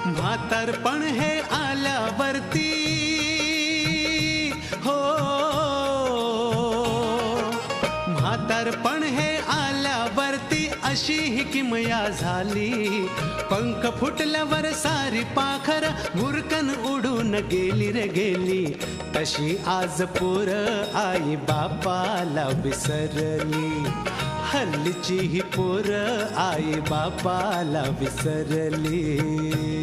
म्हातारपण हे आल्यावरती हो, म्हातारपण हे आल्यावरती अशी ही किमया झाली. पंख फुटल्यावर सारी पाखर भुरकन उडून गेली रे गेली. तशी आज पोर आई बापाला विसरली. हल्लीची ही पोर आई बापाला विसरली.